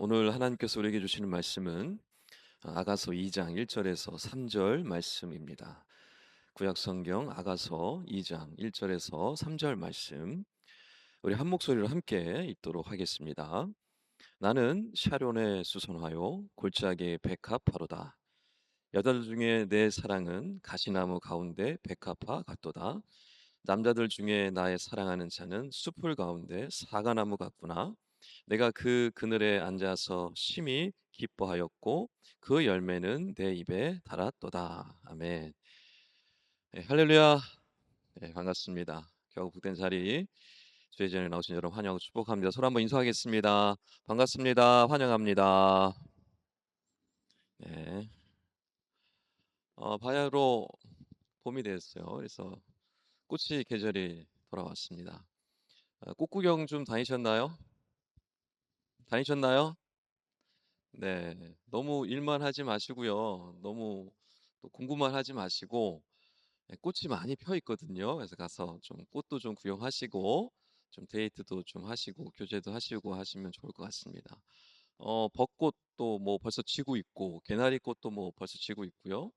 오늘 하나님께서 우리에게 주시는 말씀은 아가서 2장 1절에서 3절 말씀입니다. 구약 성경 아가서 2장 1절에서 3절 말씀, 우리 한 목소리로 함께 읽도록 하겠습니다. 나는 샤론에 수선하여 골짜기의 백합화로다. 여자들 중에 내 사랑은 가시나무 가운데 백합화 같도다. 남자들 중에 나의 사랑하는 자는 숲을 가운데 사과나무 같구나. 내가 그 그늘에 앉아서 심히 기뻐하였고 그 열매는 내 입에 달았도다. 아멘. 네, 할렐루야. 네, 반갑습니다. 겨우 복된 자리 주의 전에 나오신 여러분 환영하고 축복합니다. 서로 한번 인사하겠습니다. 반갑습니다. 환영합니다. 네. 바야흐로 봄이 됐어요. 그래서 꽃이 계절이 돌아왔습니다. 꽃 구경 좀 다니셨나요? 다니셨나요? 네. 너무 일만 하지 마시고요. 너무 또 공부만 하지 마시고 꽃이 많이 펴 있거든요. 그래서 가서 좀 꽃도 좀 구경하시고 좀 데이트도 좀 하시고 교제도 하시고 하시면 좋을 것 같습니다. 벚꽃도 뭐 벌써 지고 있고 개나리꽃도 뭐 벌써 지고 있고요.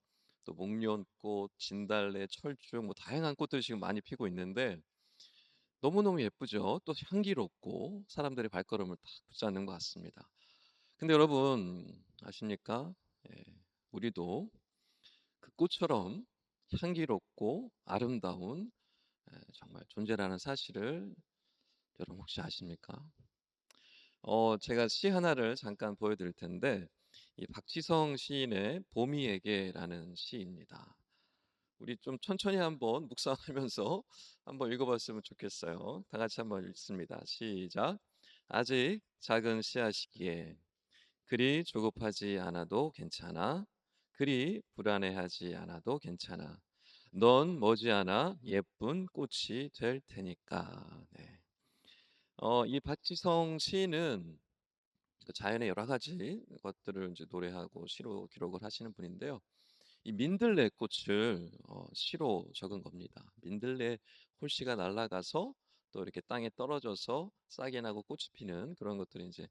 또 목련꽃, 진달래, 철쭉 뭐 다양한 꽃들이 지금 많이 피고 있는데 너무너무 예쁘죠. 또 향기롭고 사람들의 발걸음을 딱 붙잡는 것 같습니다. 근데 여러분 아십니까? 예, 우리도 그 꽃처럼 향기롭고 아름다운 정말 존재라는 사실을 여러분 혹시 아십니까? 제가 시 하나를 잠깐 보여드릴 텐데 이 박지성 시인의 봄이에게라는 시입니다. 우리 좀 천천히 한번 묵상하면서 한번 읽어봤으면 좋겠어요. 다 같이 한번 읽습니다. 시작. 아직 작은 씨앗이기에 그리 조급하지 않아도 괜찮아. 그리 불안해하지 않아도 괜찮아. 넌 머지않아 예쁜 꽃이 될 테니까. 네. 이 박지성 시인은 그 자연의 여러 가지 것들을 이제 노래하고 시로 기록을 하시는 분인데요. 이 민들레 꽃을 시로 적은 겁니다. 민들레 홀씨가 날아가서 또 이렇게 땅에 떨어져서 싹이 나고 꽃이 피는 그런 것들을 이제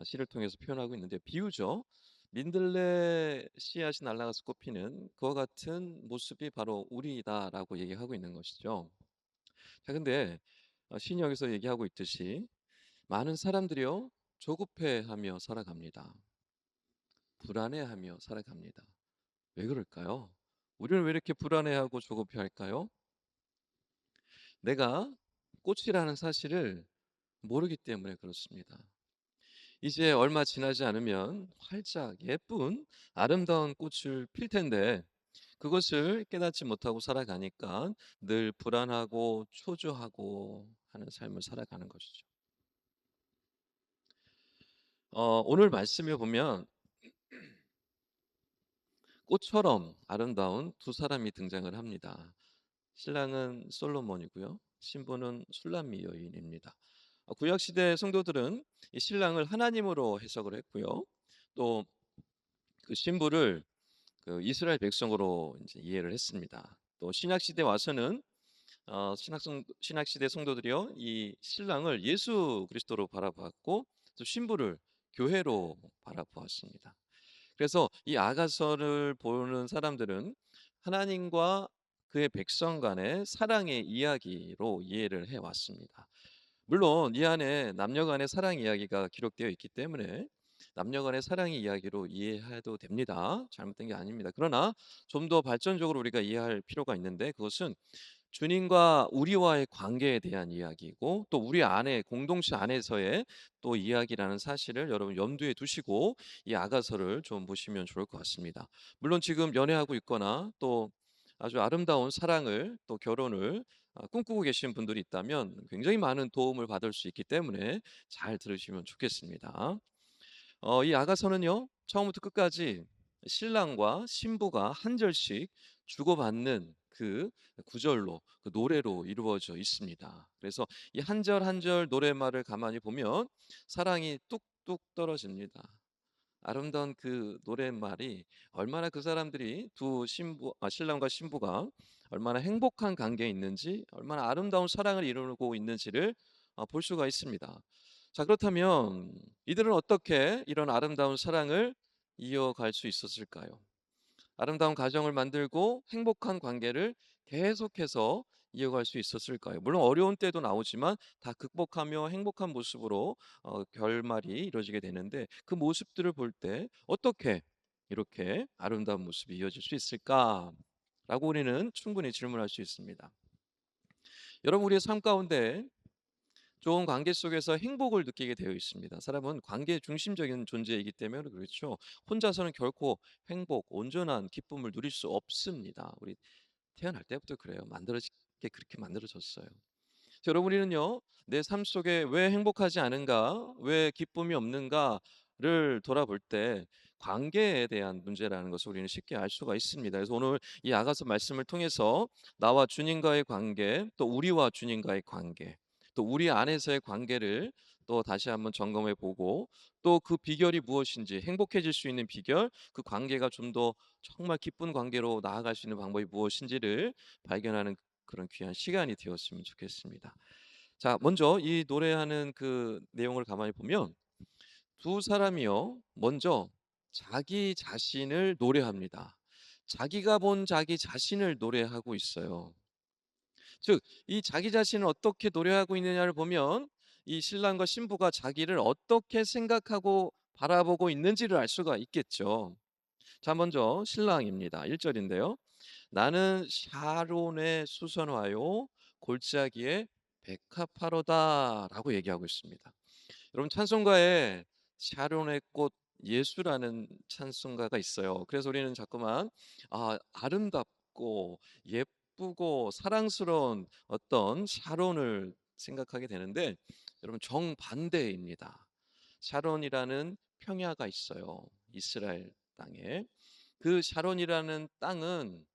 시를 통해서 표현하고 있는데 비유죠. 민들레 씨앗이 날아가서 꽃 피는 그와 같은 모습이 바로 우리다라고 얘기하고 있는 것이죠. 자, 근데 시인이 여기서 얘기하고 있듯이 많은 사람들이요 조급해하며 살아갑니다. 불안해하며 살아갑니다. 왜 그럴까요? 우리는 왜 이렇게 불안해하고 조급해할까요? 내가 꽃이라는 사실을 모르기 때문에 그렇습니다. 이제 얼마 지나지 않으면 활짝 예쁜 아름다운 꽃을 필 텐데 그것을 깨닫지 못하고 살아가니까 늘 불안하고 초조하고 하는 삶을 살아가는 것이죠. 오늘 말씀에 보면 꽃처럼 아름다운 두 사람이 등장을 합니다. 신랑은 솔로몬이고요. 신부는 술람미 여인입니다. 구약 시대 성도들은 이 신랑을 하나님으로 해석을 했고요. 또 그 신부를 그 이스라엘 백성으로 이제 이해를 했습니다. 또 신약 시대 와서는 신약 시대 성도들이요 이 신랑을 예수 그리스도로 바라보았고 또 신부를 교회로 바라보았습니다. 그래서 이 아가서를 보는 사람들은 하나님과 그의 백성 간의 사랑의 이야기로 이해를 해 왔습니다. 물론 이 안에 남녀 간의 사랑 이야기가 기록되어 있기 때문에 남녀 간의 사랑의 이야기로 이해해도 됩니다. 잘못된 게 아닙니다. 그러나 좀 더 발전적으로 우리가 이해할 필요가 있는데 그것은 주님과 우리와의 관계에 대한 이야기고 또 우리 안에 공동체 안에서의 또 이야기라는 사실을 여러분 염두에 두시고 이 아가서를 좀 보시면 좋을 것 같습니다. 물론 지금 연애하고 있거나 또 아주 아름다운 사랑을 또 결혼을 꿈꾸고 계신 분들이 있다면 굉장히 많은 도움을 받을 수 있기 때문에 잘 들으시면 좋겠습니다. 이 아가서는요 처음부터 끝까지 신랑과 신부가 한 절씩 주고받는 그 구절로 그 노래로 이루어져 있습니다. 그래서 이 한 절 한 절 노래말을 가만히 보면 사랑이 뚝뚝 떨어집니다. 아름다운 그 노랫말이 얼마나 그 사람들이 신랑과 신부가 얼마나 행복한 관계에 있는지 얼마나 아름다운 사랑을 이루고 있는지를 볼 수가 있습니다. 자, 그렇다면 이들은 어떻게 이런 아름다운 사랑을 이어갈 수 있었을까요? 아름다운 가정을 만들고 행복한 관계를 계속해서 이어갈 수 있었을까요? 물론 어려운 때도 나오지만 다 극복하며 행복한 모습으로 결말이 이루어지게 되는데, 그 모습들을 볼 때 어떻게 이렇게 아름다운 모습이 이어질 수 있을까라고 우리는 충분히 질문할 수 있습니다. 여러분, 우리의 삶 가운데 좋은 관계 속에서 행복을 느끼게 되어 있습니다. 사람은 관계 중심적인 존재이기 때문에 그렇죠. 혼자서는 결코 행복, 온전한 기쁨을 누릴 수 없습니다. 우리 태어날 때부터 그래요. 만들어지게 그렇게 만들어졌어요. 자, 여러분, 우리는요, 내 삶 속에 왜 행복하지 않은가, 왜 기쁨이 없는가를 돌아볼 때 관계에 대한 문제라는 것을 우리는 쉽게 알 수가 있습니다. 그래서 오늘 이 아가서 말씀을 통해서 나와 주님과의 관계, 또 우리와 주님과의 관계, 또 우리 안에서의 관계를 또 다시 한번 점검해 보고, 또 그 비결이 무엇인지, 행복해질 수 있는 비결, 그 관계가 좀 더 정말 기쁜 관계로 나아갈 수 있는 방법이 무엇인지를 발견하는 그런 귀한 시간이 되었으면 좋겠습니다. 자, 먼저 이 노래하는 그 내용을 가만히 보면 두 사람이요, 먼저 자기 자신을 노래합니다. 자기가 본 자기 자신을 노래하고 있어요. 즉, 이 자기 자신을 어떻게 노래하고 있느냐를 보면 이 신랑과 신부가 자기를 어떻게 생각하고 바라보고 있는지를 알 수가 있겠죠. 자, 먼저 신랑입니다. 1절인데요. 나는 샤론의 수선화요 골짜기에 백합화로다라고 얘기하고 있습니다. 여러분, 찬송가에 샤론의 꽃 예수라는 찬송가가 있어요. 그래서 우리는 자꾸만 아름답고 예쁘고 사랑스러운 어떤 샤론을 생각하게 되는데, 여러분, 정반대입니다. 샤론이라는 평야가 있어요. 이스라엘 땅에. 그 샤론이라는 땅은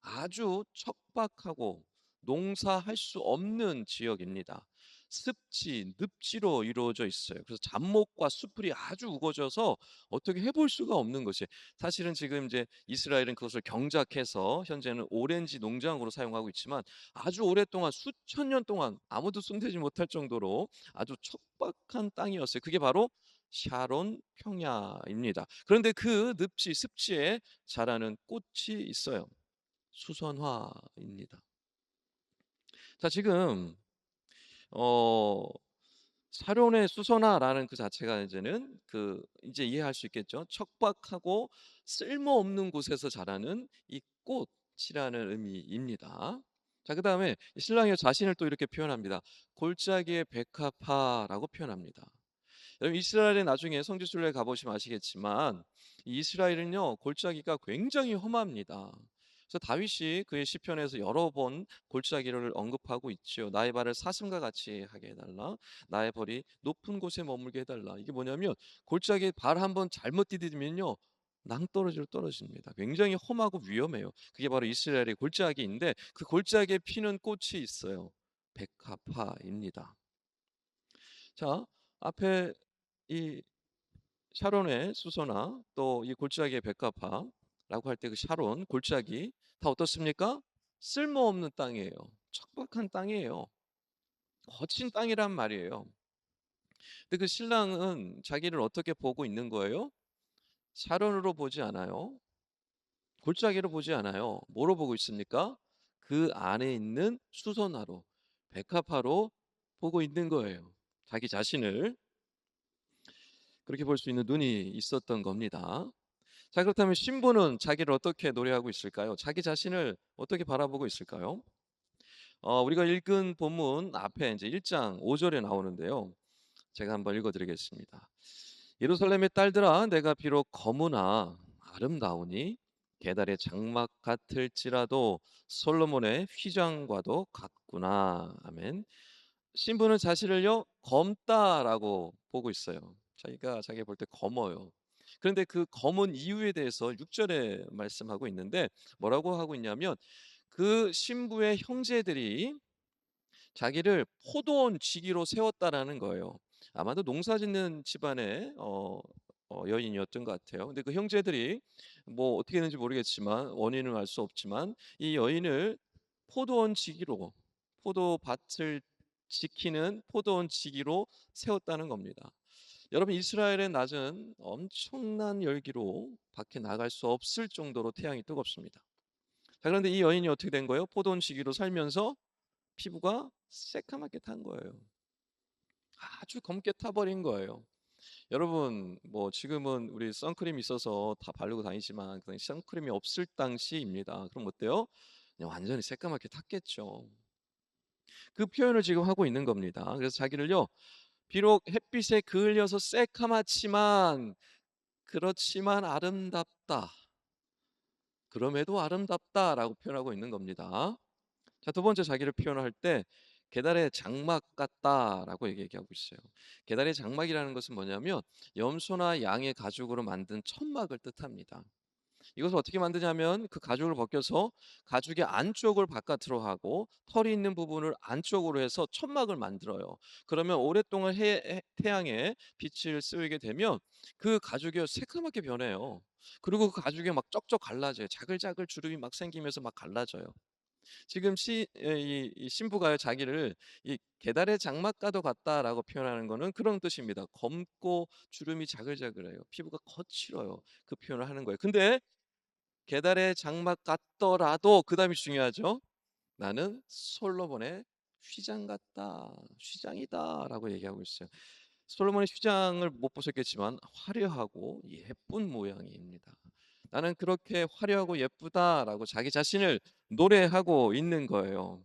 아주 척박하고 농사할 수 없는 지역입니다. 습지, 늪지로 이루어져 있어요. 그래서 잡목과 수풀이 아주 우거져서 어떻게 해볼 수가 없는 것이, 사실은 지금 이제 이스라엘은 그것을 경작해서 현재는 오렌지 농장으로 사용하고 있지만, 아주 오랫동안 수천 년 동안 아무도 손대지 못할 정도로 아주 척박한 땅이었어요. 그게 바로 샤론 평야입니다. 그런데 그 늪지, 습지에 자라는 꽃이 있어요. 수선화입니다. 자, 지금 어 사론의 수선화라는 그 자체가 이제는 이제 이해할 수 있겠죠. 척박하고 쓸모없는 곳에서 자라는 이 꽃이라는 의미입니다. 자, 그다음에 신랑이 자신을 또 이렇게 표현합니다. 골짜기의 백합화라고 표현합니다. 여러분, 이스라엘에 나중에 성지순례 가보시면 아시겠지만 이 이스라엘은요, 골짜기가 굉장히 험합니다. 그래서 다윗이 그의 시편에서 여러 번 골짜기를 언급하고 있죠. 나의 발을 사슴과 같이 하게 해달라. 나의 발이 높은 곳에 머물게 해달라. 이게 뭐냐면 골짜기에 발 한번 잘못 디디면요, 낭떠러지로 떨어집니다. 굉장히 험하고 위험해요. 그게 바로 이스라엘의 골짜기인데, 그 골짜기에 피는 꽃이 있어요. 백합화입니다. 자, 앞에 이 샤론의 수소나 또 이 골짜기의 백합화라고 할 때 그 샤론, 골짜기 다 어떻습니까? 쓸모없는 땅이에요. 척박한 땅이에요. 거친 땅이란 말이에요. 근데 그 신랑은 자기를 어떻게 보고 있는 거예요? 샤론으로 보지 않아요. 골짜기로 보지 않아요. 뭐로 보고 있습니까? 그 안에 있는 수선화로, 백합화로 보고 있는 거예요. 자기 자신을 그렇게 볼 수 있는 눈이 있었던 겁니다. 자, 그렇다면 신부는 자기를 어떻게 노래하고 있을까요? 자기 자신을 어떻게 바라보고 있을까요? 우리가 읽은 본문 앞에 이제 1장 5절에 나오는데요. 제가 한번 읽어 드리겠습니다. 예루살렘의 딸들아, 내가 비록 거무나 아름다우니 게달의 장막 같을지라도 솔로몬의 휘장과도 같구나. 아멘. 신부는 자신을요, 검다라고 보고 있어요. 자기가 자기 볼 때 검어요. 그런데 그 검은 이유에 대해서 6절에 말씀하고 있는데, 뭐라고 하고 있냐면 그 신부의 형제들이 자기를 포도원 지기로 세웠다라는 거예요. 아마도 농사짓는 집안의 여인이었던 것 같아요. 근데 그 형제들이 뭐 어떻게 했는지 모르겠지만, 원인은 알 수 없지만 이 여인을 포도원 지기로, 포도밭을 지키는 포도원 지기로 세웠다는 겁니다. 여러분, 이스라엘의 낮은 엄청난 열기로 밖에 나갈 수 없을 정도로 태양이 뜨겁습니다. 자, 그런데 이 여인이 어떻게 된 거예요? 포도원 지기로 살면서 피부가 새까맣게 탄 거예요. 아주 검게 타버린 거예요. 여러분, 뭐 지금은 우리 선크림 있어서 다 바르고 다니지만 그 선크림이 없을 당시입니다. 그럼 어때요? 그냥 완전히 새까맣게 탔겠죠. 그 표현을 지금 하고 있는 겁니다. 그래서 자기를요, 비록 햇빛에 그을려서 새카맣지만 그렇지만 아름답다. 그럼에도 아름답다라고 표현하고 있는 겁니다. 자, 두 번째 자기를 표현할 때 계달의 장막 같다라고 얘기하고 있어요. 계달의 장막이라는 것은 뭐냐면 염소나 양의 가죽으로 만든 천막을 뜻합니다. 이것을 어떻게 만드냐면 그 가죽을 벗겨서 가죽의 안쪽을 바깥으로 하고 털이 있는 부분을 안쪽으로 해서 천막을 만들어요. 그러면 오랫동안 태양에 빛을 쏘게 되면 그 가죽이 새카맣게 변해요. 그리고 그 가죽이 막 쩍쩍 갈라져요. 자글자글 주름이 막 생기면서 막 갈라져요. 지금 이 신부가요, 자기를 이 "계달의 장막과도 같다."라고 표현하는 거는 그런 뜻입니다. 검고 주름이 자글자글해요. 피부가 거칠어요. 그 표현을 하는 거예요. 근데 계달의 장막 같더라도 그다음이 중요하죠. "나는 솔로몬의 휘장 같다. 휘장이다."라고 얘기하고 있어요. 솔로몬의 휘장을 못 보셨겠지만 화려하고 예쁜 모양입니다. "나는 그렇게 화려하고 예쁘다."라고 자기 자신을 노래하고 있는 거예요.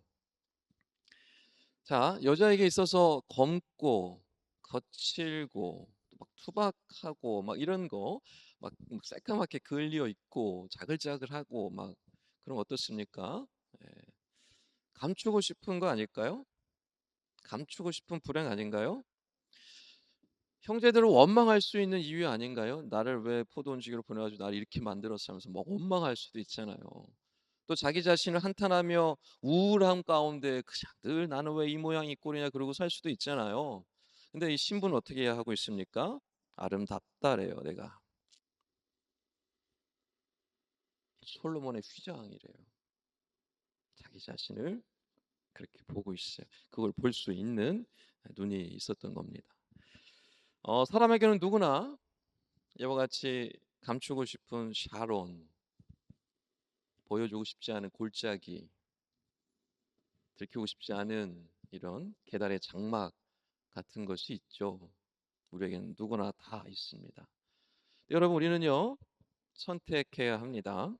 자, 여자에게 있어서 검고 거칠고 막 투박하고 막 이런 거 막 새까맣게 그을려 있고 자글자글하고 막 그럼 어떻습니까? 예. 감추고 싶은 거 아닐까요? 감추고 싶은 불행 아닌가요? 형제들을 원망할 수 있는 이유 아닌가요? 나를 왜 포도원지기로 보내가지고 나를 이렇게 만들었어 하면서 막 원망할 수도 있잖아요. 또 자기 자신을 한탄하며 우울함 가운데 그냥 늘 나는 왜 이 모양 이 꼴이냐 그러고 살 수도 있잖아요. 근데 이 신부는 어떻게 하고 있습니까? 아름답다래요, 내가. 솔로몬의 휘장이래요. 자기 자신을 그렇게 보고 있어요. 그걸 볼 수 있는 눈이 있었던 겁니다. 사람에게는 누구나 이와 같이 감추고 싶은 샤론, 보여주고 싶지 않은 골짜기, 들키고 싶지 않은 이런 계달의 장막 같은 것이 있죠. 우리에게는 누구나 다 있습니다. 여러분, 우리는요, 선택해야 합니다.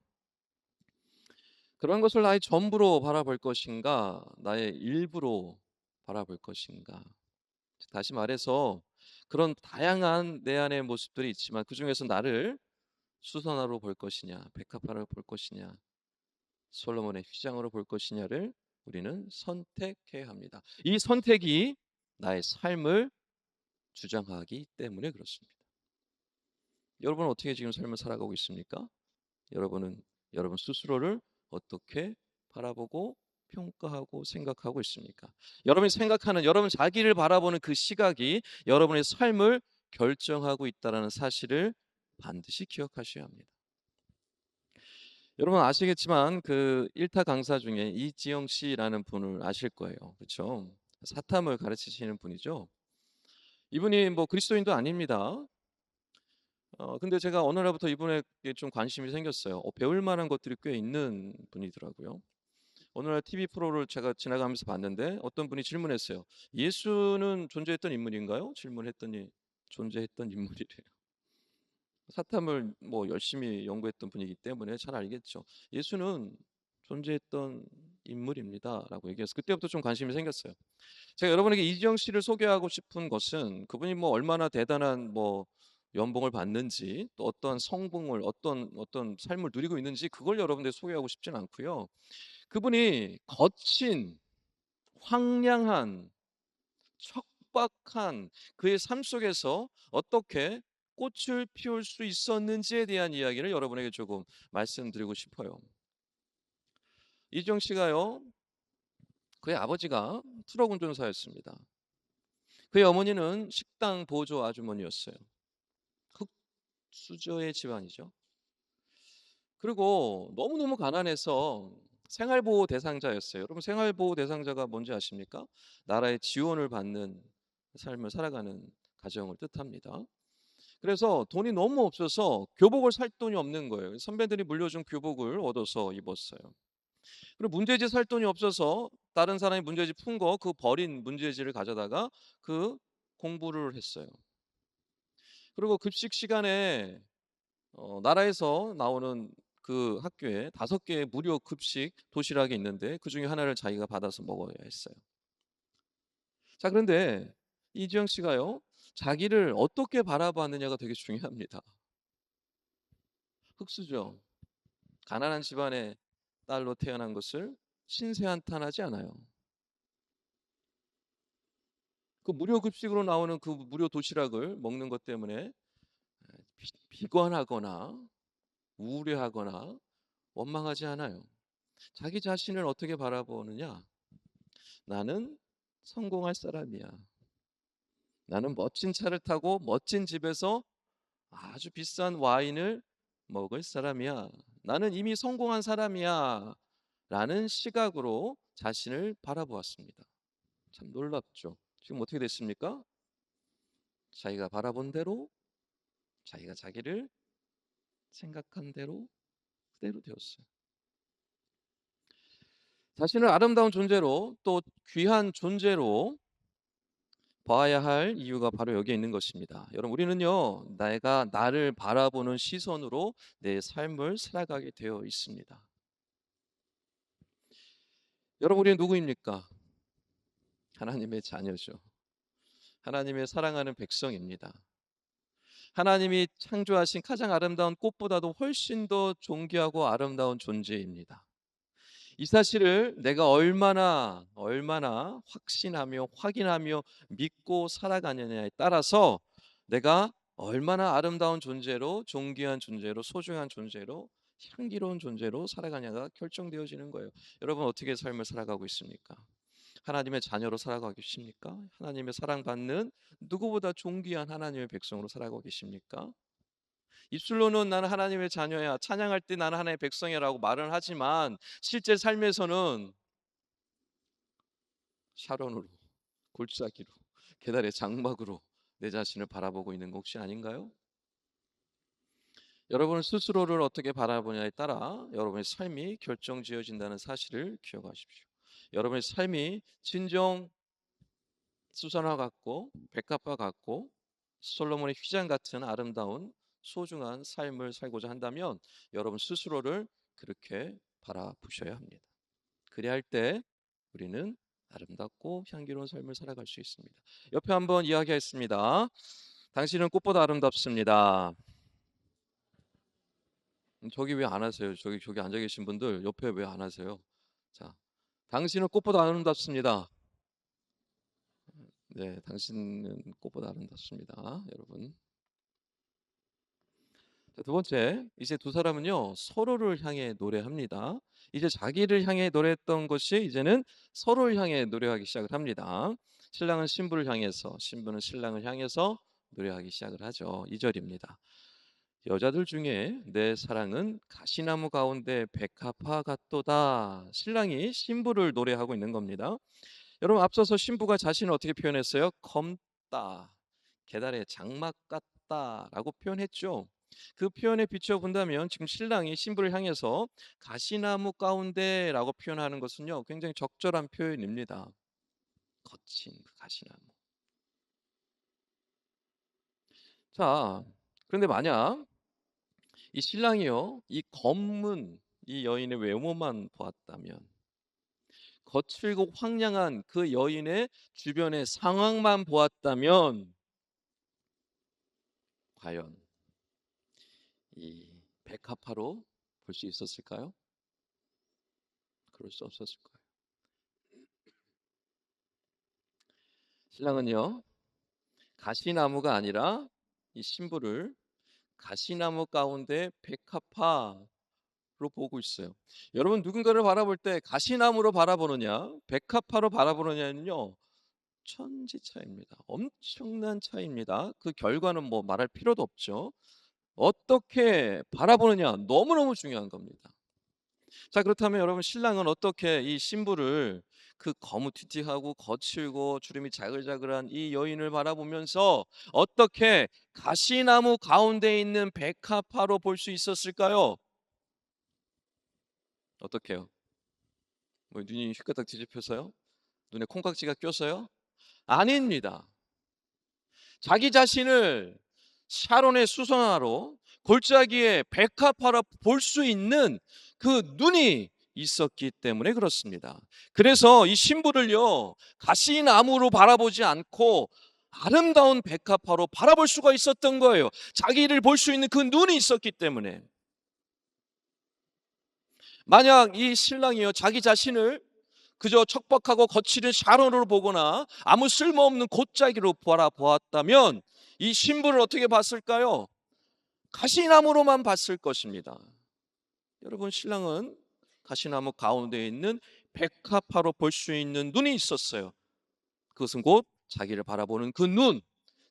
그런 것을 나의 전부로 바라볼 것인가, 나의 일부로 바라볼 것인가. 다시 말해서 그런 다양한 내 안의 모습들이 있지만 그 중에서 나를 수선화로 볼 것이냐, 백합화로 볼 것이냐, 솔로몬의 휘장으로 볼 것이냐를 우리는 선택해야 합니다. 이 선택이 나의 삶을 주장하기 때문에 그렇습니다. 여러분은 어떻게 지금 삶을 살아가고 있습니까? 여러분은 여러분 스스로를 어떻게 바라보고 평가하고 생각하고 있습니까? 여러분이 생각하는 여러분 자기를 바라보는 그 시각이 여러분의 삶을 결정하고 있다는 사실을 반드시 기억하셔야 합니다. 여러분 아시겠지만 그 일타 강사 중에 이지영 씨라는 분을 아실 거예요. 그렇죠? 사탐을 가르치시는 분이죠. 이분이 뭐 그리스도인도 아닙니다. 근데 제가 어느 날부터 이분에게 좀 관심이 생겼어요. 배울 만한 것들이 꽤 있는 분이더라고요. 어느 날 TV 프로를 제가 지나가면서 봤는데 어떤 분이 질문했어요. "예수는 존재했던 인물인가요?" 질문했더니 존재했던 인물이래요. 사탐을 뭐 열심히 연구했던 분이기 때문에 잘 알겠죠. "예수는 존재했던 인물입니다."라고 얘기해서 그때부터 좀 관심이 생겼어요. 제가 여러분에게 이지영 씨를 소개하고 싶은 것은 그분이 뭐 얼마나 대단한 뭐 연봉을 받는지 또 어떤 성공을 어떤 삶을 누리고 있는지 그걸 여러분들에게 소개하고 싶진 않고요. 그분이 거친 황량한 척박한 그의 삶 속에서 어떻게 꽃을 피울 수 있었는지에 대한 이야기를 여러분에게 조금 말씀드리고 싶어요. 이지영 씨가요. 그의 아버지가 트럭 운전사였습니다. 그의 어머니는 식당 보조 아주머니였어요. 흑수저의 집안이죠. 그리고 너무너무 가난해서 생활보호 대상자였어요. 여러분 생활보호 대상자가 뭔지 아십니까? 나라의 지원을 받는 삶을 살아가는 가정을 뜻합니다. 그래서 돈이 너무 없어서 교복을 살 돈이 없는 거예요. 선배들이 물려준 교복을 얻어서 입었어요. 그리고 문제지 살 돈이 없어서 다른 사람이 문제지 푼 거 그 버린 문제지를 가져다가 그 공부를 했어요. 그리고 급식 시간에 나라에서 나오는 그 학교에 5개의 무료 급식 도시락이 있는데 그중에 하나를 자기가 받아서 먹어야 했어요. 자, 그런데 이지영 씨가요. 자기를 어떻게 바라봤느냐가 되게 중요합니다. 흙수저, 가난한 집안의 딸로 태어난 것을 신세한탄하지 않아요. 그 무료 급식으로 나오는 그 무료 도시락을 먹는 것 때문에 비관하거나 우울해하거나 원망하지 않아요. 자기 자신을 어떻게 바라보느냐? 나는 성공할 사람이야. 나는 멋진 차를 타고 멋진 집에서 아주 비싼 와인을 먹을 사람이야. 나는 이미 성공한 사람이야. 라는 시각으로 자신을 바라보았습니다. 참 놀랍죠. 지금 어떻게 됐습니까? 자기가 바라본 대로, 자기가 자기를 생각한 대로 그대로 되었어요. 자신을 아름다운 존재로 또 귀한 존재로 봐야 할 이유가 바로 여기에 있는 것입니다. 여러분, 우리는요, 내가 나를 바라보는 시선으로 내 삶을 살아가게 되어 있습니다. 여러분, 우리는 누구입니까? 하나님의 자녀죠. 하나님의 사랑하는 백성입니다. 하나님이 창조하신 가장 아름다운 꽃보다도 훨씬 더 존귀하고 아름다운 존재입니다. 이 사실을 내가 얼마나 확신하며 확인하며 믿고 살아가느냐에 따라서 내가 얼마나 아름다운 존재로 존귀한 존재로 소중한 존재로 향기로운 존재로 살아가냐가 결정되어지는 거예요. 여러분 어떻게 삶을 살아가고 있습니까? 하나님의 자녀로 살아가고 계십니까? 하나님의 사랑받는 누구보다 존귀한 하나님의 백성으로 살아가고 계십니까? 입술로는 나는 하나님의 자녀야, 찬양할 때 나는 하나님의 백성이라고 말은 하지만 실제 삶에서는 샤론으로, 골짜기로, 계달의 장막으로 내 자신을 바라보고 있는 거 혹시 아닌가요? 여러분 스스로를 어떻게 바라보냐에 따라 여러분의 삶이 결정지어진다는 사실을 기억하십시오. 여러분의 삶이 진정 수선화 같고 백합화 같고 솔로몬의 휘장 같은 아름다운 소중한 삶을 살고자 한다면 여러분 스스로를 그렇게 바라보셔야 합니다. 그래야 할 때 우리는 아름답고 향기로운 삶을 살아갈 수 있습니다. 옆에 한번 이야기하겠습니다. 당신은 꽃보다 아름답습니다. 저기 왜 안 하세요? 저기 앉아 계신 분들 옆에 왜 안 하세요? 자, 당신은 꽃보다 아름답습니다. 네, 당신은 꽃보다 아름답습니다, 여러분. 자, 두 번째, 이제 두 사람은요 서로를 향해 노래합니다. 이제 자기를 향해 노래했던 것이 이제는 서로를 향해 노래하기 시작을 합니다. 신랑은 신부를 향해서, 신부는 신랑을 향해서 노래하기 시작을 하죠. 2절입니다. 여자들 중에 내 사랑은 가시나무 가운데 백합화 같도다. 신랑이 신부를 노래하고 있는 겁니다. 여러분 앞서서 신부가 자신을 어떻게 표현했어요? 검다, 계달의 장막 같다라고 표현했죠. 그 표현에 비춰 본다면 지금 신랑이 신부를 향해서 가시나무 가운데라고 표현하는 것은요 굉장히 적절한 표현입니다. 거친 그 가시나무. 자, 그런데 만약 이 신랑이요 이 검은 이 여인의 외모만 보았다면, 거칠고 황량한 그 여인의 주변의 상황만 보았다면 과연 이 백합화로 볼 수 있었을까요? 그럴 수 없었을 거예요. 신랑은요 가시나무가 아니라 이 신부를 가시나무 가운데 백합화로 보고 있어요. 여러분 누군가를 바라볼 때 가시나무로 바라보느냐 백합화로 바라보느냐는요 천지 차이입니다. 엄청난 차이입니다. 그 결과는 뭐 말할 필요도 없죠. 어떻게 바라보느냐 너무너무 중요한 겁니다. 자, 그렇다면 여러분, 신랑은 어떻게 이 신부를, 그 거무튀튀하고 거칠고 주름이 자글자글한 이 여인을 바라보면서 어떻게 가시나무 가운데 있는 백합화로 볼 수 있었을까요? 어떻게요? 뭐 눈이 휘가닥 뒤집혀서요? 눈에 콩깍지가 껴서요? 아닙니다. 자기 자신을 샤론의 수선화로, 골짜기에 백합화로 볼 수 있는 그 눈이 있었기 때문에 그렇습니다. 그래서 이 신부를요, 가시나무로 바라보지 않고 아름다운 백합화로 바라볼 수가 있었던 거예요. 자기를 볼 수 있는 그 눈이 있었기 때문에. 만약 이 신랑이요, 자기 자신을 그저 척박하고 거칠은 샤론으로 보거나 아무 쓸모없는 골짜기로 바라보았다면 이 신부를 어떻게 봤을까요? 가시나무로만 봤을 것입니다. 여러분, 신랑은 가시나무 가운데 있는 백합화로 볼 수 있는 눈이 있었어요. 그것은 곧 자기를 바라보는 그 눈,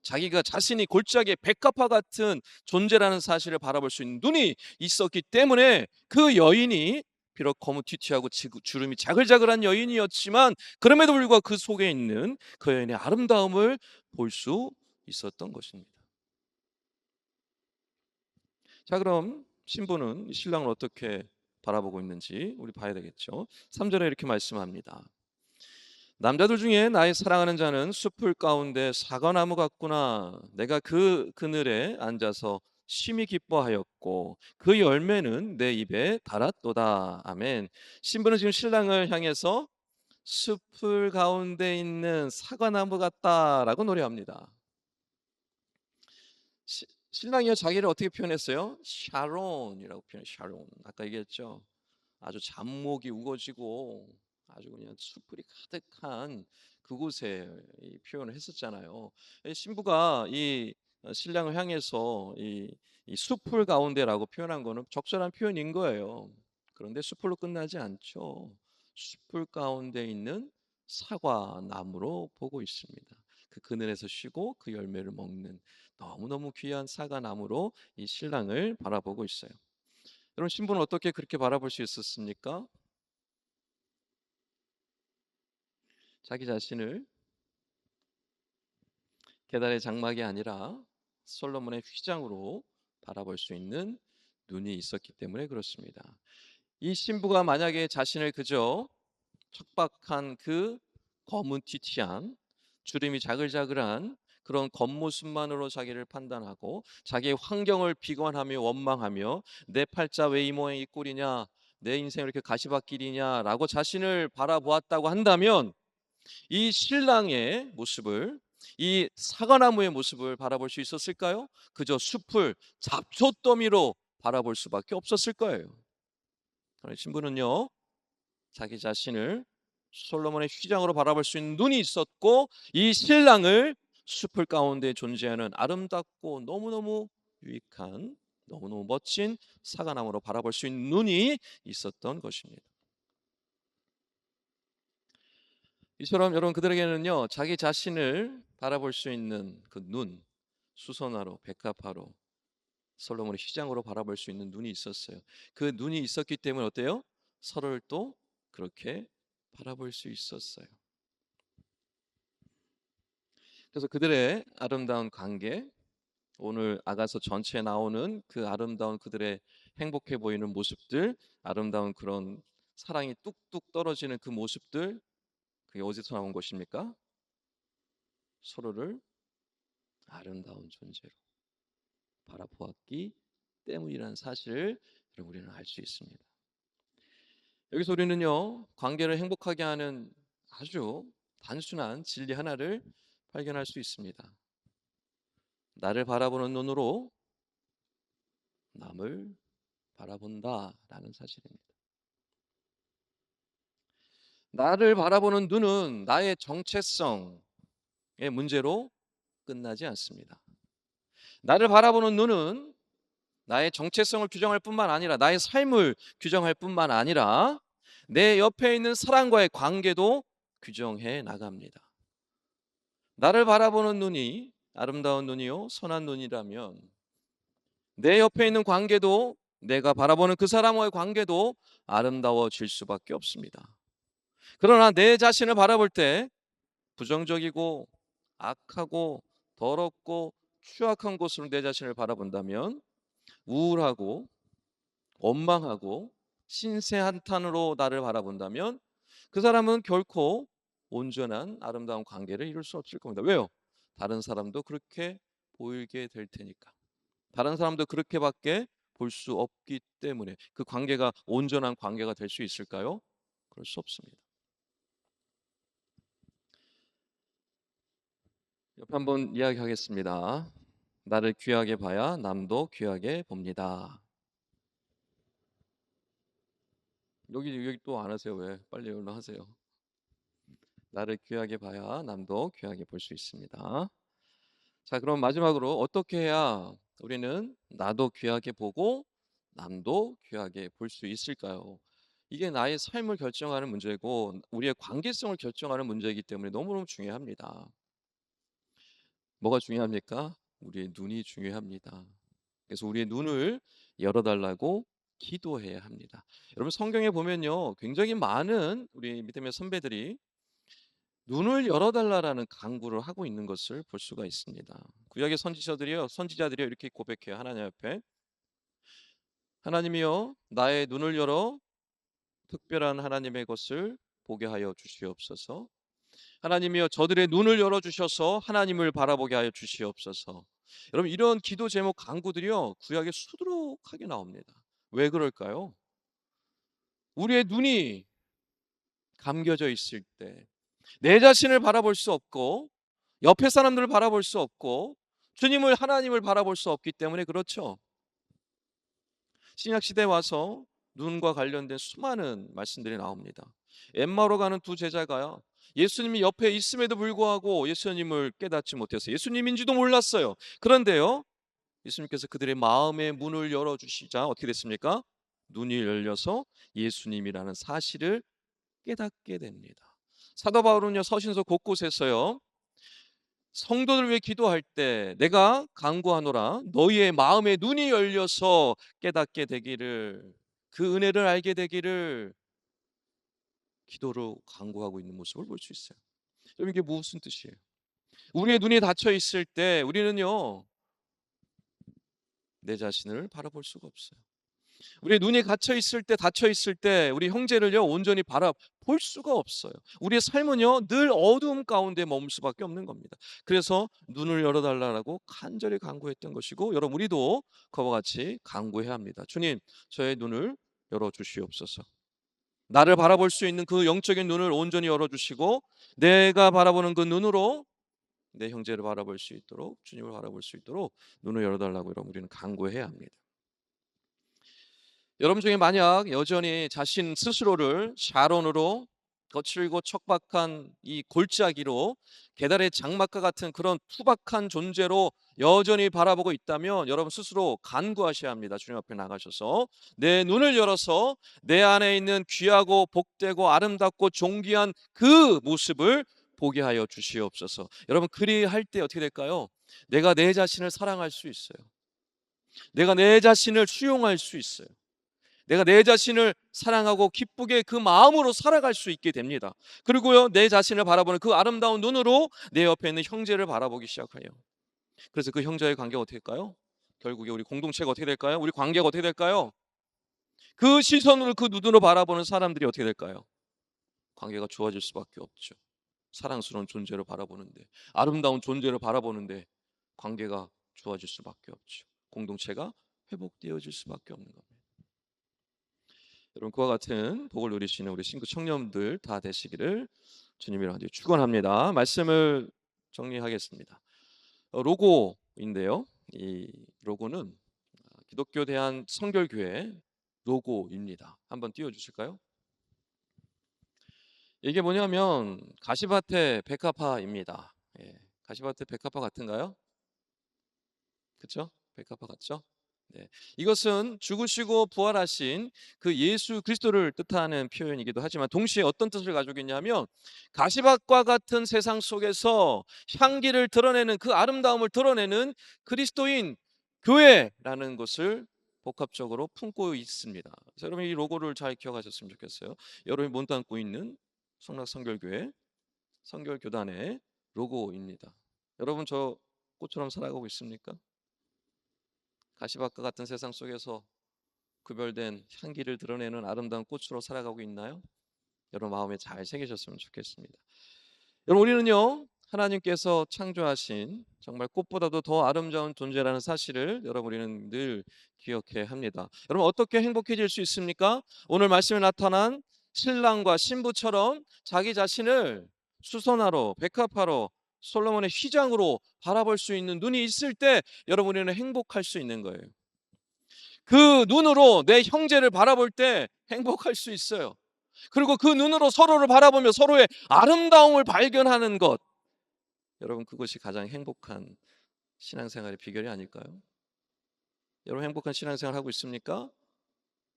자기가 자신이 골짜기의 백합화 같은 존재라는 사실을 바라볼 수 있는 눈이 있었기 때문에 그 여인이 비록 거무튀튀하고 주름이 자글자글한 여인이었지만 그럼에도 불구하고 그 속에 있는 그 여인의 아름다움을 볼 수 있었던 것입니다. 자, 그럼 신부는 신랑을 어떻게 바라보고 있는지 우리 봐야 되겠죠. 3절에 이렇게 말씀합니다. 남자들 중에 나의 사랑하는 자는 숲을 가운데 사과나무 같구나. 내가 그 그늘에 앉아서 심히 기뻐하였고 그 열매는 내 입에 달았도다. 아멘. 신부는 지금 신랑을 향해서 숲을 가운데 있는 사과나무 같다라고 노래합니다. 신랑이요, 자기를 어떻게 표현했어요? 샤론이라고 표현. 샤론. 아까 얘기했죠. 아주 잡목이 우거지고 아주 그냥 숯불이 가득한 그곳에 이 표현을 했었잖아요. 이 신부가 이 신랑을 향해서 이 숲풀 가운데라고 표현한 거는 적절한 표현인 거예요. 그런데 숲풀로 끝나지 않죠. 숲풀 가운데 있는 사과 나무로 보고 있습니다. 그 그늘에서 쉬고 그 열매를 먹는 너무너무 귀한 사과 나무로 이 신랑을 바라보고 있어요. 여러분, 신부는 어떻게 그렇게 바라볼 수 있었습니까? 자기 자신을 계달의 장막이 아니라 솔로몬의 휘장으로 바라볼 수 있는 눈이 있었기 때문에 그렇습니다. 이 신부가 만약에 자신을 그저 척박한 그 검은 튀티한 주름이 자글자글한 그런 겉모습만으로 자기를 판단하고 자기의 환경을 비관하며 원망하며 내 팔자 왜 이 모양 이 꼴이냐, 내 인생 왜 이렇게 가시밭길이냐라고 자신을 바라보았다고 한다면 이 신랑의 모습을, 이 사과나무의 모습을 바라볼 수 있었을까요? 그저 숲을 잡초더미로 바라볼 수밖에 없었을 거예요. 그러나 신부는요, 자기 자신을 솔로몬의 휘장으로 바라볼 수 있는 눈이 있었고 이 신랑을 숲을 가운데 존재하는 아름답고 너무너무 유익한, 너무너무 멋진 사과나무로 바라볼 수 있는 눈이 있었던 것입니다. 이처럼 여러분, 그들에게는요, 자기 자신을 바라볼 수 있는 그 눈, 수선화로, 백합화로, 솔로몬의 휘장으로 바라볼 수 있는 눈이 있었어요. 그 눈이 있었기 때문에 어때요? 서로를 또 그렇게 바라볼 수 있었어요. 그래서 그들의 아름다운 관계, 오늘 아가서 전체에 나오는 그 아름다운 그들의 행복해 보이는 모습들, 아름다운 그런 사랑이 뚝뚝 떨어지는 그 모습들, 그게 어디서 나온 것입니까? 서로를 아름다운 존재로 바라보았기 때문이라는 사실을 우리는 알 수 있습니다. 여기서 우리는요, 관계를 행복하게 하는 아주 단순한 진리 하나를 발견할 수 있습니다. 나를 바라보는 눈으로 남을 바라본다라는 사실입니다. 나를 바라보는 눈은 나의 정체성의 문제로 끝나지 않습니다. 나를 바라보는 눈은 나의 정체성을 규정할 뿐만 아니라 나의 삶을 규정할 뿐만 아니라 내 옆에 있는 사람과의 관계도 규정해 나갑니다. 나를 바라보는 눈이 아름다운 눈이요 선한 눈이라면 내 옆에 있는 관계도 내가 바라보는 그 사람과의 관계도 아름다워질 수밖에 없습니다. 그러나 내 자신을 바라볼 때 부정적이고 악하고 더럽고 추악한 곳으로 내 자신을 바라본다면 우울하고 원망하고 신세 한탄으로 나를 바라본다면 그 사람은 결코 온전한 아름다운 관계를 이룰 수 없을 겁니다. 왜요? 다른 사람도 그렇게 보이게 될 테니까. 다른 사람도 그렇게밖에 볼 수 없기 때문에 그 관계가 온전한 관계가 될 수 있을까요? 그럴 수 없습니다. 옆에 한번 이야기하겠습니다. 나를 귀하게 봐야 남도 귀하게 봅니다. 여기 또 안 하세요? 왜? 빨리 얼른 하세요. 나를 귀하게 봐야 남도 귀하게 볼 수 있습니다. 자, 그럼 마지막으로 어떻게 해야 우리는 나도 귀하게 보고 남도 귀하게 볼 수 있을까요? 이게 나의 삶을 결정하는 문제고 우리의 관계성을 결정하는 문제이기 때문에 너무너무 중요합니다. 뭐가 중요합니까? 우리의 눈이 중요합니다. 그래서 우리의 눈을 열어달라고 기도해야 합니다. 여러분 성경에 보면요, 굉장히 많은 우리 믿음의 선배들이 눈을 열어달라라는 간구를 하고 있는 것을 볼 수가 있습니다. 구약의 선지자들이요 이렇게 고백해요. 하나님 앞에 하나님이여 나의 눈을 열어 특별한 하나님의 것을 보게 하여 주시옵소서. 하나님이여 저들의 눈을 열어 주셔서 하나님을 바라보게 하여 주시옵소서. 여러분 이런 기도 제목 간구들이요 구약에 수두룩하게 나옵니다. 왜 그럴까요? 우리의 눈이 감겨져 있을 때 내 자신을 바라볼 수 없고 옆에 사람들을 바라볼 수 없고 주님을 하나님을 바라볼 수 없기 때문에 그렇죠. 신약 시대에 와서 눈과 관련된 수많은 말씀들이 나옵니다. 엠마오로 가는 두 제자가요. 예수님이 옆에 있음에도 불구하고 예수님을 깨닫지 못해서 예수님인지도 몰랐어요. 그런데요. 예수님께서 그들의 마음의 문을 열어 주시자 어떻게 됐습니까? 눈이 열려서 예수님이라는 사실을 깨닫게 됩니다. 사도 바울은요 서신서 곳곳에서요 성도들 위해 기도할 때 내가 간구하노라 너희의 마음의 눈이 열려서 깨닫게 되기를 그 은혜를 알게 되기를 기도로 간구하고 있는 모습을 볼 수 있어요. 여러분 이게 무슨 뜻이에요? 우리의 눈이 닫혀 있을 때 우리는요 내 자신을 바라볼 수가 없어요. 우리의 눈이 닫혀 있을 때 우리 형제를요 온전히 바라볼 수가 없어요. 우리의 삶은요 늘 어두움 가운데 머물 수밖에 없는 겁니다. 그래서 눈을 열어달라고 간절히 간구했던 것이고 여러분 우리도 그와 같이 간구해야 합니다. 주님 저의 눈을 열어주시옵소서. 나를 바라볼 수 있는 그 영적인 눈을 온전히 열어주시고 내가 바라보는 그 눈으로 내 형제를 바라볼 수 있도록 주님을 바라볼 수 있도록 눈을 열어달라고 여러분 우리는 간구해야 합니다. 여러분 중에 만약 여전히 자신 스스로를 샤론으로 거칠고 척박한 이 골짜기로 계달의 장막과 같은 그런 투박한 존재로 여전히 바라보고 있다면 여러분 스스로 간구하셔야 합니다. 주님 앞에 나가셔서 내 눈을 열어서 내 안에 있는 귀하고 복되고 아름답고 존귀한 그 모습을 보게 하여 주시옵소서. 여러분 그리할 때 어떻게 될까요? 내가 내 자신을 사랑할 수 있어요. 내가 내 자신을 수용할 수 있어요. 내가 내 자신을 사랑하고 기쁘게 그 마음으로 살아갈 수 있게 됩니다. 그리고요 내 자신을 바라보는 그 아름다운 눈으로 내 옆에 있는 형제를 바라보기 시작해요. 그래서 그 형제의 관계가 어떻게 될까요? 결국에 우리 공동체가 어떻게 될까요? 우리 관계가 어떻게 될까요? 그 시선으로 그 눈으로 바라보는 사람들이 어떻게 될까요? 관계가 좋아질 수밖에 없죠. 사랑스러운 존재를 바라보는데 아름다운 존재를 바라보는데 관계가 좋아질 수밖에 없죠. 공동체가 회복되어질 수밖에 없는 겁니다. 여러분 그와 같은 복을 누리시는 우리 신구 청년들 다 되시기를 주님이랑 축원합니다. 말씀을 정리하겠습니다. 로고인데요. 이 로고는 기독교 대한 성결교회 로고입니다. 한번 띄워 주실까요? 이게 뭐냐면 가시밭의 백합화입니다. 예, 가시밭의 백합화 같은가요? 그렇죠? 백합화 같죠? 네. 이것은 죽으시고 부활하신 그 예수 그리스도를 뜻하는 표현이기도 하지만 동시에 어떤 뜻을 가지고 있냐면 가시밭과 같은 세상 속에서 향기를 드러내는 그 아름다움을 드러내는 그리스도인 교회라는 것을 복합적으로 품고 있습니다. 그래서 여러분 이 로고를 잘 기억하셨으면 좋겠어요. 여러분이 몸담고 있는 성락선결교회 선결교단의 로고입니다. 여러분 저 꽃처럼 살아가고 있습니까? 가시밭과 같은 세상 속에서 구별된 향기를 드러내는 아름다운 꽃으로 살아가고 있나요? 여러분 마음에 잘 새기셨으면 좋겠습니다. 여러분 우리는요 하나님께서 창조하신 정말 꽃보다도 더 아름다운 존재라는 사실을 여러분 우리는 늘 기억해야 합니다. 여러분 어떻게 행복해질 수 있습니까? 오늘 말씀에 나타난 신랑과 신부처럼 자기 자신을 수선화로 백합화로 솔로몬의 휘장으로 바라볼 수 있는 눈이 있을 때 여러분 우리는 행복할 수 있는 거예요. 그 눈으로 내 형제를 바라볼 때 행복할 수 있어요. 그리고 그 눈으로 서로를 바라보며 서로의 아름다움을 발견하는 것. 여러분 그것이 가장 행복한 신앙생활의 비결이 아닐까요? 여러분 행복한 신앙생활 하고 있습니까?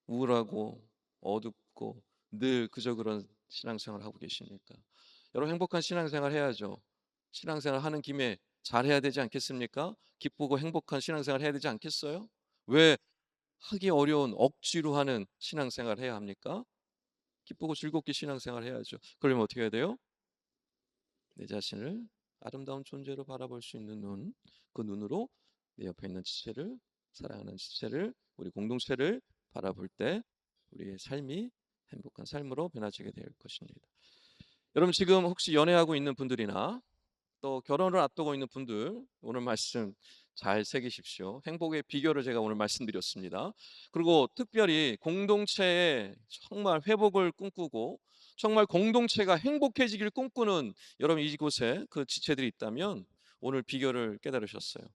우울하고 어둡고 늘 그저 그런 신앙생활 하고 계십니까? 여러분 행복한 신앙생활 해야죠. 신앙생활 하는 김에 잘해야 되지 않겠습니까? 기쁘고 행복한 신앙생활 해야 되지 않겠어요? 왜 하기 어려운 억지로 하는 신앙생활 해야 합니까? 기쁘고 즐겁게 신앙생활 해야죠. 그러면 어떻게 해야 돼요? 내 자신을 아름다운 존재로 바라볼 수 있는 눈, 그 눈으로 내 옆에 있는 지체를 사랑하는 지체를 우리 공동체를 바라볼 때 우리의 삶이 행복한 삶으로 변화지게 될 것입니다. 여러분 지금 혹시 연애하고 있는 분들이나 또 결혼을 앞두고 있는 분들 오늘 말씀 잘 새기십시오. 행복의 비결을 제가 오늘 말씀드렸습니다. 그리고 특별히 공동체에 정말 회복을 꿈꾸고 정말 공동체가 행복해지길 꿈꾸는 여러분 이곳에 그 지체들이 있다면 오늘 비결을 깨달으셨어요.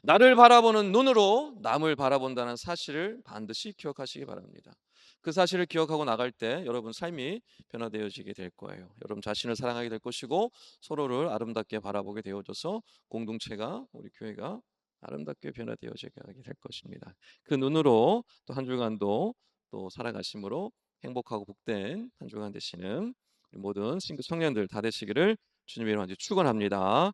나를 바라보는 눈으로 남을 바라본다는 사실을 반드시 기억하시기 바랍니다. 그 사실을 기억하고 나갈 때 여러분 삶이 변화되어지게 될 거예요. 여러분 자신을 사랑하게 될 것이고 서로를 아름답게 바라보게 되어져서 공동체가 우리 교회가 아름답게 변화되어지게 될 것입니다. 그 눈으로 또 한 주간도 또 살아가심으로 행복하고 복된 한 주간 되시는 우리 모든 신규 청년들 다 되시기를 주님의 이름으로 축원합니다.